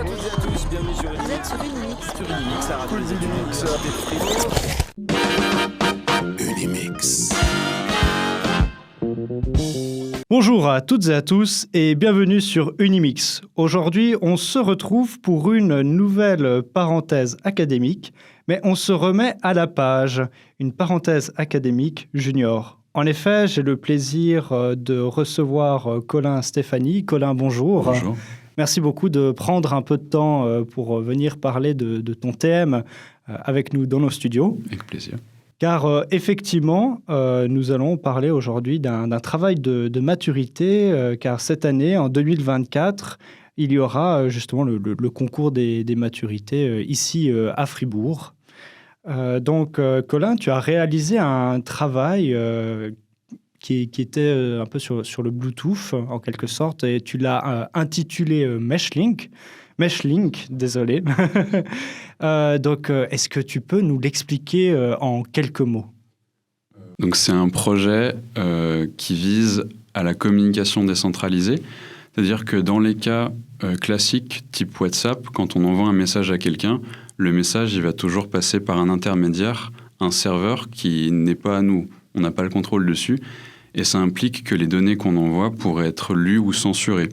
à toutes et à tous, bienvenue sur Vous êtes sur Unimix. Sur Unimix, la radio des étudiants des Unimix. Bonjour à toutes et à tous et bienvenue sur Unimix. Aujourd'hui, on se retrouve pour une nouvelle parenthèse académique, mais on se remet à la page, une parenthèse académique junior. En effet, j'ai le plaisir de recevoir Colin Stéphanie. Colin, bonjour. Bonjour. Merci beaucoup de prendre un peu de temps pour venir parler de ton thème avec nous dans nos studios. Avec plaisir. Car effectivement, nous allons parler aujourd'hui d'un travail de maturité, car cette année, en 2024, il y aura justement le concours des maturités ici à Fribourg. Donc, Colin, tu as réalisé un travail qui était un peu sur le Bluetooth, en quelque sorte, et tu l'as intitulé Meshlink. Meshlink, désolé. Donc, est-ce que tu peux nous l'expliquer en quelques mots ? Donc, c'est un projet qui vise à la communication décentralisée. C'est-à-dire que dans les cas classiques, type WhatsApp, quand on envoie un message à quelqu'un, le message il va toujours passer par un intermédiaire, un serveur qui n'est pas à nous. On n'a pas le contrôle dessus. Et ça implique que les données qu'on envoie pourraient être lues ou censurées.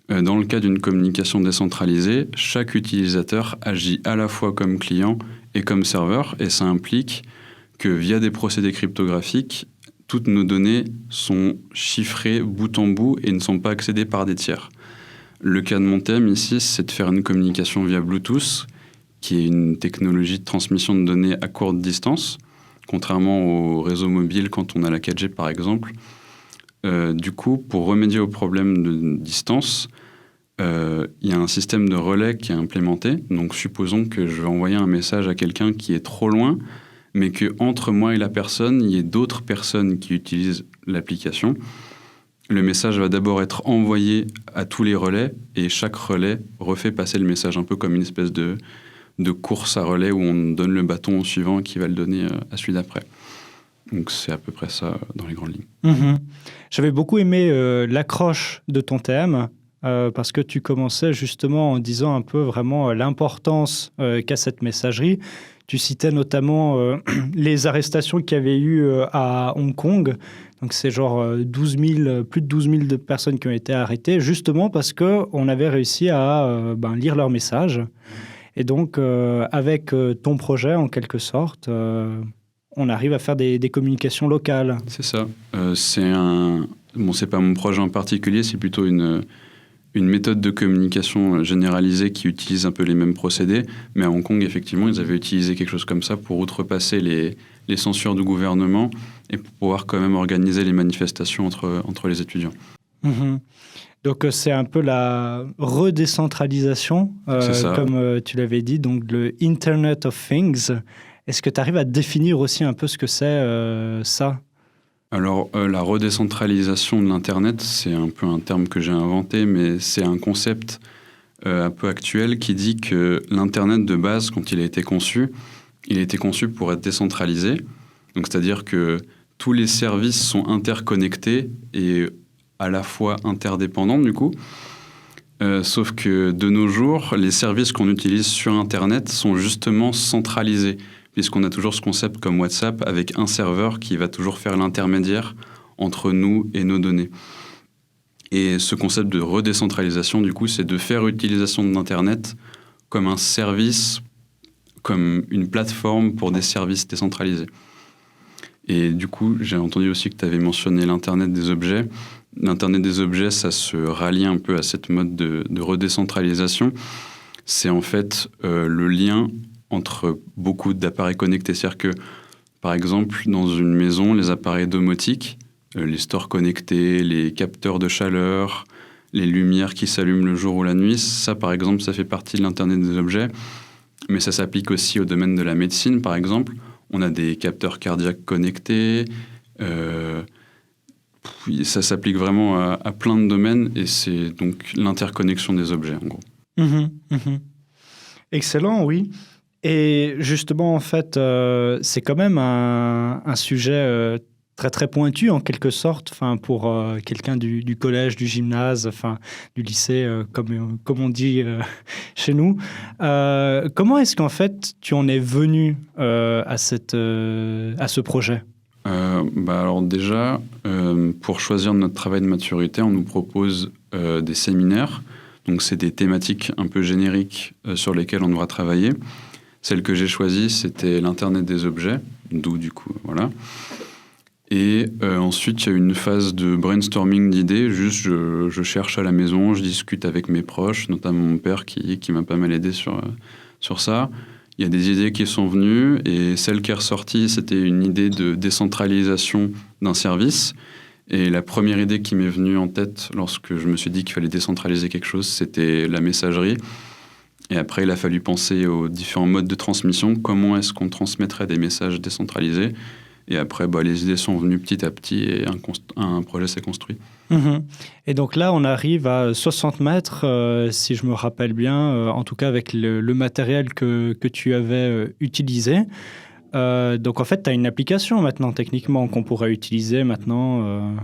Dans le cas d'une communication décentralisée, chaque utilisateur agit à la fois comme client et comme serveur, et ça implique que via des procédés cryptographiques, toutes nos données sont chiffrées bout en bout et ne sont pas accédées par des tiers. Le cas de mon thème ici, c'est de faire une communication via Bluetooth, qui est une technologie de transmission de données à courte distance, contrairement au réseau mobile quand on a la 4G par exemple. Du coup, pour remédier au problème de distance, il y a un système de relais qui est implémenté. Donc, supposons que je vais envoyer un message à quelqu'un qui est trop loin, mais qu'entre moi et la personne, il y ait d'autres personnes qui utilisent l'application. Le message va d'abord être envoyé à tous les relais, et chaque relais refait passer le message, un peu comme une espèce de course à relais où on donne le bâton au suivant qui va le donner à celui d'après. Donc, c'est à peu près ça dans les grandes lignes. Mmh. J'avais beaucoup aimé l'accroche de ton thème parce que tu commençais justement en disant un peu vraiment l'importance qu'a cette messagerie. Tu citais notamment les arrestations qu'il y avait eu à Hong Kong. Donc, c'est genre plus de 12 000 de personnes qui ont été arrêtées justement parce qu'on avait réussi à lire leurs messages. Et donc, avec ton projet, en quelque sorte, on arrive à faire des communications locales. C'est ça. C'est pas mon projet en particulier, c'est plutôt une méthode de communication généralisée qui utilise un peu les mêmes procédés. Mais à Hong Kong, effectivement, ils avaient utilisé quelque chose comme ça pour outrepasser les censures du gouvernement et pour pouvoir quand même organiser les manifestations entre les étudiants. Mmh. Donc, c'est un peu la redécentralisation, comme tu l'avais dit, donc le Internet of Things. Est-ce que tu arrives à définir aussi un peu ce que c'est ça ? Alors, la redécentralisation de l'Internet, c'est un peu un terme que j'ai inventé, mais c'est un concept un peu actuel qui dit que l'Internet de base, quand il a été conçu pour être décentralisé. Donc, c'est-à-dire que tous les services sont interconnectés et à la fois interdépendants, du coup. Sauf que de nos jours, les services qu'on utilise sur Internet sont justement centralisés, puisqu'on a toujours ce concept comme WhatsApp avec un serveur qui va toujours faire l'intermédiaire entre nous et nos données. Et ce concept de redécentralisation, du coup, c'est de faire utilisation de l'Internet comme un service, comme une plateforme pour des services décentralisés. Et du coup, j'ai entendu aussi que tu avais mentionné l'Internet des objets. L'Internet des objets, ça se rallie un peu à cette mode de redécentralisation. C'est en fait le lien entre beaucoup d'appareils connectés. C'est-à-dire que, par exemple, dans une maison, les appareils domotiques, les stores connectés, les capteurs de chaleur, les lumières qui s'allument le jour ou la nuit, ça, par exemple, ça fait partie de l'Internet des objets. Mais ça s'applique aussi au domaine de la médecine, par exemple. On a des capteurs cardiaques connectés. Ça s'applique vraiment à plein de domaines et c'est donc l'interconnexion des objets, en gros. Excellent, oui. Et justement, en fait, c'est quand même un sujet très très pointu en quelque sorte, pour quelqu'un du collège, du gymnase, du lycée, comme on dit chez nous. Comment est-ce qu'en fait tu en es venu à ce projet? Alors déjà, pour choisir notre travail de maturité, on nous propose des séminaires. Donc c'est des thématiques un peu génériques sur lesquelles on devra travailler. Celle que j'ai choisie, c'était l'Internet des objets, d'où du coup, voilà. Et ensuite, il y a une phase de brainstorming d'idées. Juste, je cherche à la maison, je discute avec mes proches, notamment mon père qui m'a pas mal aidé sur ça. Il y a des idées qui sont venues et celle qui est ressortie, c'était une idée de décentralisation d'un service. Et la première idée qui m'est venue en tête lorsque je me suis dit qu'il fallait décentraliser quelque chose, c'était la messagerie. Et après, il a fallu penser aux différents modes de transmission. Comment est-ce qu'on transmettrait des messages décentralisés? Et après, les idées sont venues petit à petit et un projet s'est construit. Et donc là, on arrive à 60 mètres, si je me rappelle bien, en tout cas avec le matériel que tu avais utilisé. Donc en fait, tu as une application maintenant, techniquement, qu'on pourrait utiliser maintenant.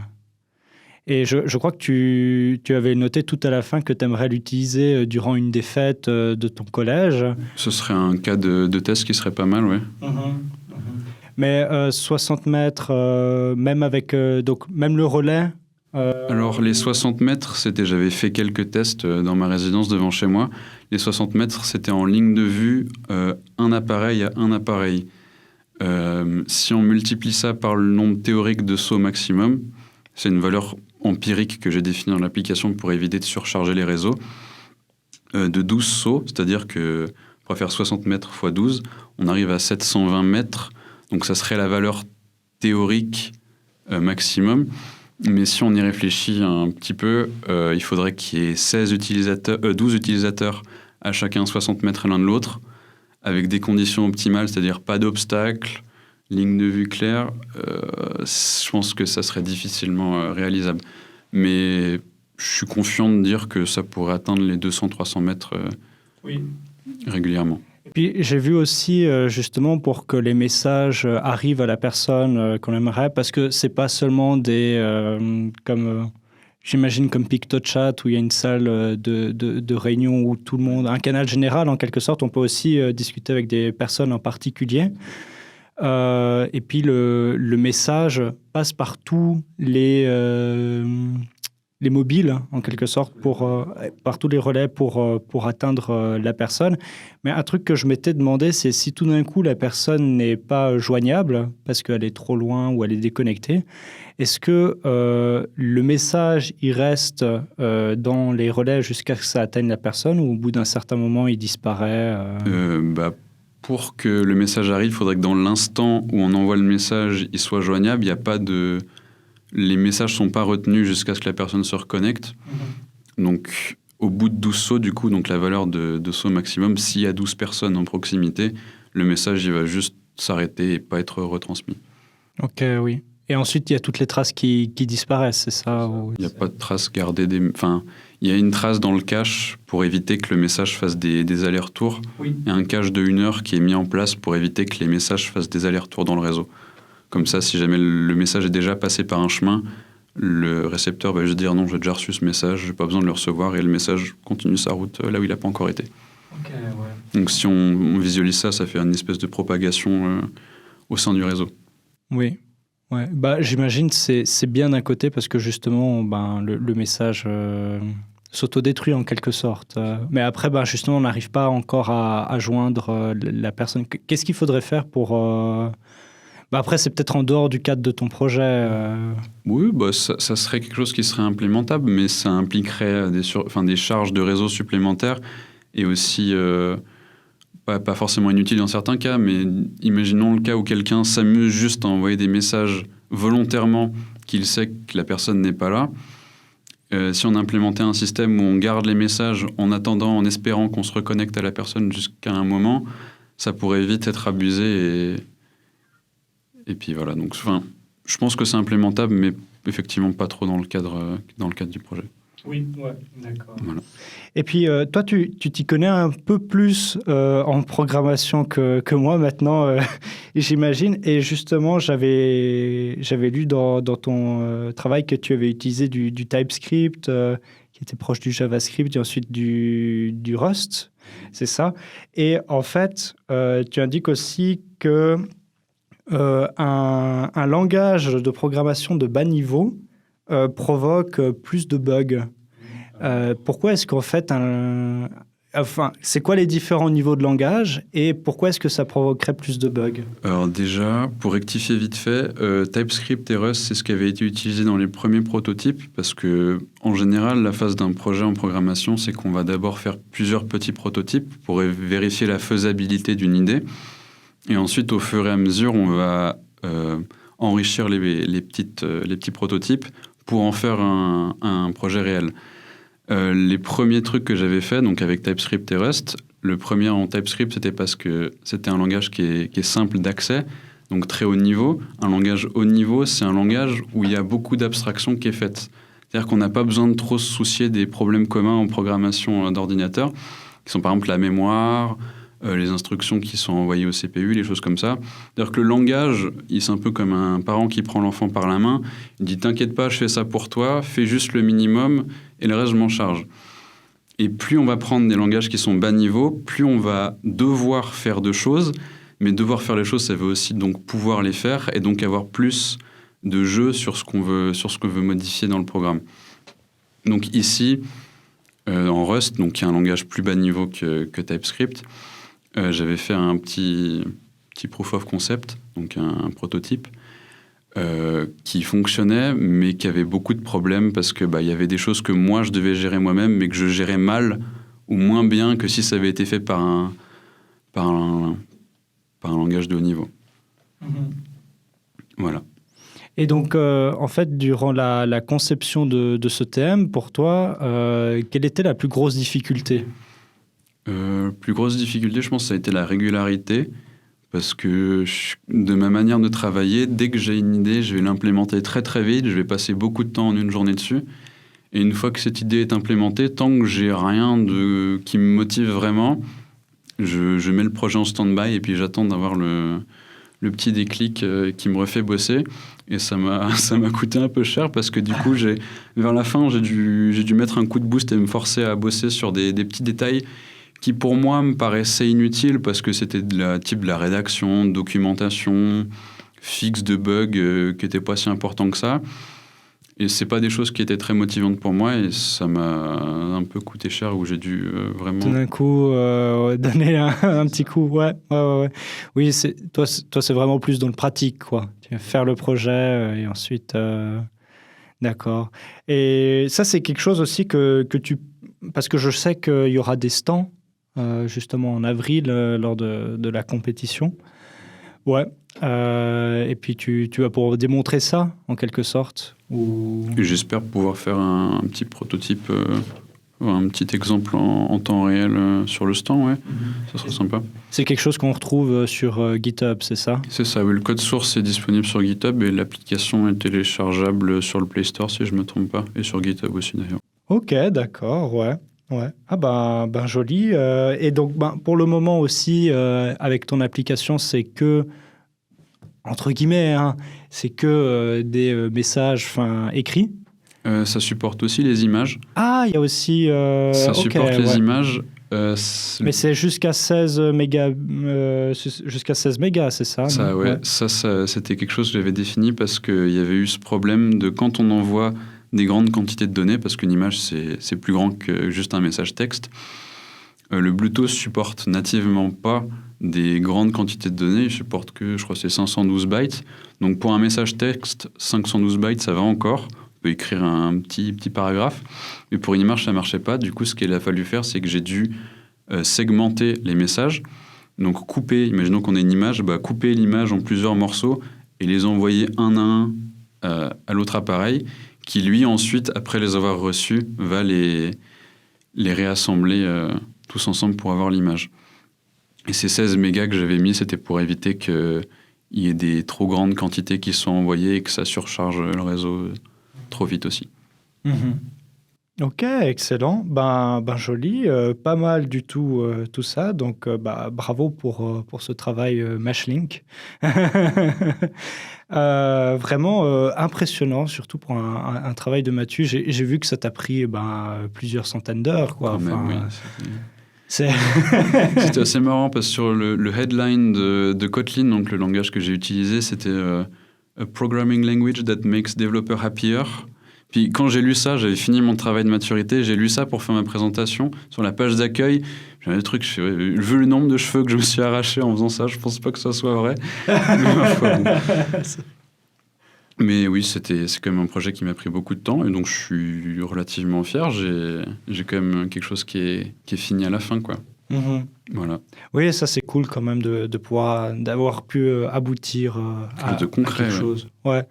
Et je crois que tu avais noté tout à la fin que tu aimerais l'utiliser durant une des fêtes de ton collège. Ce serait un cas de test qui serait pas mal, oui. Mais 60 mètres, même avec même le relais. Alors les 60 mètres, j'avais fait quelques tests dans ma résidence devant chez moi. Les 60 mètres, c'était en ligne de vue, un appareil à un appareil. Si on multiplie ça par le nombre théorique de sauts maximum, c'est une valeur empirique que j'ai définie dans l'application pour éviter de surcharger les réseaux, de 12 sauts, c'est-à-dire que pour faire 60 mètres x 12, on arrive à 720 mètres. Donc ça serait la valeur théorique maximum. Mais si on y réfléchit un petit peu, il faudrait qu'il y ait 12 utilisateurs à chacun 60 mètres l'un de l'autre, avec des conditions optimales, c'est-à-dire pas d'obstacles, ligne de vue claire. Je pense que ça serait difficilement réalisable. Mais je suis confiant de dire que ça pourrait atteindre les 200-300 mètres régulièrement. Puis j'ai vu aussi, justement, pour que les messages arrivent à la personne qu'on aimerait, parce que c'est pas seulement j'imagine comme PictoChat, où il y a une salle de réunion où tout le monde, un canal général en quelque sorte, on peut aussi discuter avec des personnes en particulier. Et puis le message passe par tous les mobiles, en quelque sorte, par tous les relais pour atteindre la personne. Mais un truc que je m'étais demandé, c'est si tout d'un coup la personne n'est pas joignable parce qu'elle est trop loin ou elle est déconnectée, est-ce que le message, il reste dans les relais jusqu'à ce que ça atteigne la personne ou au bout d'un certain moment, il disparaît Pour que le message arrive, il faudrait que dans l'instant où on envoie le message, il soit joignable. Il n'y a pas les messages ne sont pas retenus jusqu'à ce que la personne se reconnecte. Donc, au bout de 12 sauts, du coup, donc la valeur de saut maximum, s'il y a 12 personnes en proximité, le message il va juste s'arrêter et pas être retransmis. Ok, oui. Et ensuite, il y a toutes les traces qui disparaissent, c'est ça? Il n'y a pas de traces gardées. Il y a une trace dans le cache pour éviter que le message fasse des allers-retours. Oui. Il y a un cache de 1 heure qui est mis en place pour éviter que les messages fassent des allers-retours dans le réseau. Comme ça, si jamais le message est déjà passé par un chemin, le récepteur va juste dire non, j'ai déjà reçu ce message, je n'ai pas besoin de le recevoir, et le message continue sa route là où il n'a pas encore été. Ok, ouais. Donc si on visualise ça, ça fait une espèce de propagation au sein du réseau. Oui. Ouais. J'imagine que c'est bien d'un côté parce que justement, le message s'autodétruit en quelque sorte. Mais après, justement, on n'arrive pas encore à joindre la personne. Qu'est-ce qu'il faudrait faire pour... après, c'est peut-être en dehors du cadre de ton projet. Oui, ça serait quelque chose qui serait implémentable, mais ça impliquerait des charges de réseau supplémentaires et aussi, pas forcément inutiles dans certains cas, mais imaginons le cas où quelqu'un s'amuse juste à envoyer des messages volontairement qu'il sait que la personne n'est pas là. Si on implémentait un système où on garde les messages en attendant, en espérant qu'on se reconnecte à la personne jusqu'à un moment, ça pourrait vite être abusé et puis voilà. Donc, je pense que c'est implémentable, mais effectivement pas trop dans le cadre du projet. Oui, ouais, d'accord. Voilà. Et puis, toi, tu t'y connais un peu plus en programmation que moi maintenant, j'imagine. Et justement, j'avais lu dans ton travail que tu avais utilisé du TypeScript, qui était proche du JavaScript, et ensuite du Rust, c'est ça. Et en fait, tu indiques aussi que un langage de programmation de bas niveau provoque plus de bugs. Pourquoi est-ce qu'en fait, enfin, c'est quoi les différents niveaux de langage et pourquoi est-ce que ça provoquerait plus de bugs? Alors déjà, pour rectifier vite fait, TypeScript et Rust, c'est ce qui avait été utilisé dans les premiers prototypes parce que, en général, la phase d'un projet en programmation, c'est qu'on va d'abord faire plusieurs petits prototypes pour vérifier la faisabilité d'une idée. Et ensuite, au fur et à mesure, on va enrichir les petits prototypes pour en faire un projet réel. Les premiers trucs que j'avais fait, donc avec TypeScript et Rust, le premier en TypeScript, c'était parce que c'était un langage qui est simple d'accès, donc très haut niveau. Un langage haut niveau, c'est un langage où il y a beaucoup d'abstraction qui est faite. C'est-à-dire qu'on n'a pas besoin de trop se soucier des problèmes communs en programmation d'ordinateur, qui sont par exemple la mémoire, les instructions qui sont envoyées au CPU, les choses comme ça. C'est-à-dire que le langage, c'est un peu comme un parent qui prend l'enfant par la main, il dit « T'inquiète pas, je fais ça pour toi, fais juste le minimum et le reste, je m'en charge ». Et plus on va prendre des langages qui sont bas niveau, plus on va devoir faire de choses, mais devoir faire les choses, ça veut aussi donc pouvoir les faire et donc avoir plus de jeu sur ce qu'on veut modifier dans le programme. Donc ici, en Rust, donc qui est un langage plus bas niveau que TypeScript, j'avais fait un petit proof of concept, donc un prototype, qui fonctionnait, mais qui avait beaucoup de problèmes parce que y avait des choses que moi, je devais gérer moi-même, mais que je gérais mal ou moins bien que si ça avait été fait par un langage de haut niveau. Voilà. Et donc, en fait, durant la conception de ce thème, pour toi, quelle était la plus grosse difficulté? Plus grosse difficulté, je pense, ça a été la régularité. Parce que de ma manière de travailler, dès que j'ai une idée, je vais l'implémenter très très vite, je vais passer beaucoup de temps en une journée dessus. Et une fois que cette idée est implémentée, tant que j'ai rien qui me motive vraiment, je mets le projet en stand-by et puis j'attends d'avoir le petit déclic qui me refait bosser. Et ça m'a coûté un peu cher parce que du coup, vers la fin, j'ai dû mettre un coup de boost et me forcer à bosser sur des petits détails qui pour moi me paraissait inutile parce que c'était type de la rédaction, documentation, fixe de bugs qui n'étaient pas si importants que ça. Et c'est pas des choses qui étaient très motivantes pour moi et ça m'a un peu coûté cher où j'ai dû vraiment... Tout d'un coup, donner un petit coup, ouais. Oui, toi, c'est vraiment plus dans le pratique, quoi. Tu vas faire le projet et ensuite... D'accord. Et ça, c'est quelque chose aussi que tu... Parce que je sais qu'il y aura des stands justement en avril lors de la compétition. Ouais. Et puis tu vas pouvoir démontrer ça en quelque sorte Et j'espère pouvoir faire un petit prototype, un petit exemple en temps réel sur le stand, ouais. Ça serait sympa. C'est quelque chose qu'on retrouve sur GitHub, c'est ça? C'est ça, oui. Le code source est disponible sur GitHub et l'application est téléchargeable sur le Play Store si je ne me trompe pas, et sur GitHub aussi d'ailleurs. Ok, d'accord, ouais. Ah ben joli. Et donc pour le moment aussi, avec ton application, c'est que, entre guillemets, hein, c'est que des messages écrits. Ça supporte aussi les images. Ah, il y a aussi... ça supporte les images. Mais c'est jusqu'à 16 mégas, c'est ça? Ça, ouais. Ça, c'était quelque chose que j'avais défini parce qu'il y avait eu ce problème de quand on envoie des grandes quantités de données, parce qu'une image, c'est plus grand que juste un message texte. Le Bluetooth supporte nativement pas des grandes quantités de données. Il supporte que, je crois, c'est 512 bytes. Donc, pour un message texte, 512 bytes, ça va encore. On peut écrire un petit paragraphe. Mais pour une image, ça marchait pas. Du coup, ce qu'il a fallu faire, c'est que j'ai dû segmenter les messages. Donc, couper, imaginons qu'on ait une image, couper l'image en plusieurs morceaux et les envoyer un à un à l'autre appareil, qui lui, ensuite, après les avoir reçus, va les réassembler tous ensemble pour avoir l'image. Et ces 16 mégas que j'avais mis, c'était pour éviter qu'il y ait des trop grandes quantités qui sont envoyées et que ça surcharge le réseau trop vite aussi. Ok, excellent. Joli, pas mal du tout, tout ça. Donc, bravo pour ce travail Mashlink. Vraiment impressionnant, surtout pour un travail de Mathieu. J'ai vu que ça t'a pris plusieurs centaines d'heures, quoi. Quand même, oui. C'est... C'était assez marrant parce que sur le headline de Kotlin, donc le langage que j'ai utilisé, c'était A programming language that makes developer happier. Puis quand j'ai lu ça, j'avais fini mon travail de maturité, j'ai lu ça pour faire ma présentation. Sur la page d'accueil, j'avais le truc, vu le nombre de cheveux que je me suis arraché en faisant ça, je pense pas que ça soit vrai. Mais ma foi, bon. Mais oui, c'est quand même un projet qui m'a pris beaucoup de temps et donc je suis relativement fier. J'ai quand même quelque chose qui est fini à la fin, quoi. Mhm. Voilà. Oui, ça c'est cool quand même d'avoir pu aboutir à concret, quelque chose. Ouais.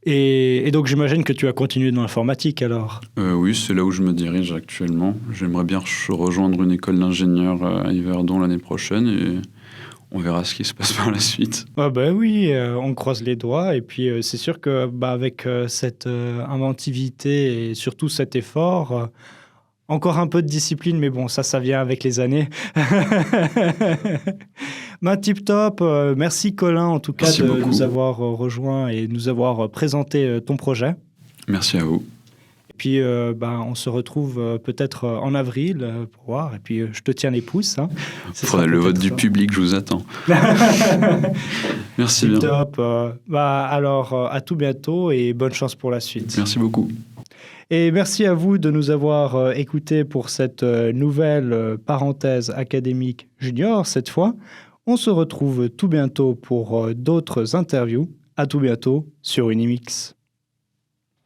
Et donc j'imagine que tu as continué dans l'informatique alors. Oui, c'est là où je me dirige actuellement. J'aimerais bien rejoindre une école d'ingénieur à Yverdon l'année prochaine et on verra ce qui se passe par la suite. Ah oui, on croise les doigts et puis c'est sûr que avec cette inventivité et surtout cet effort, encore un peu de discipline, mais bon, ça vient avec les années. Tip top. Merci Colin en tout cas Merci de beaucoup. nous avoir rejoints et nous avoir présenté ton projet. Merci à vous. Et puis on se retrouve peut-être en avril pour voir. Et puis je te tiens les pouces. Hein. Il faudra le vote du public, je vous attends. Merci bien. Top. Alors à tout bientôt et bonne chance pour la suite. Merci beaucoup. Et merci à vous de nous avoir écoutés pour cette nouvelle parenthèse académique junior cette fois. On se retrouve tout bientôt pour d'autres interviews. À tout bientôt sur Unimix.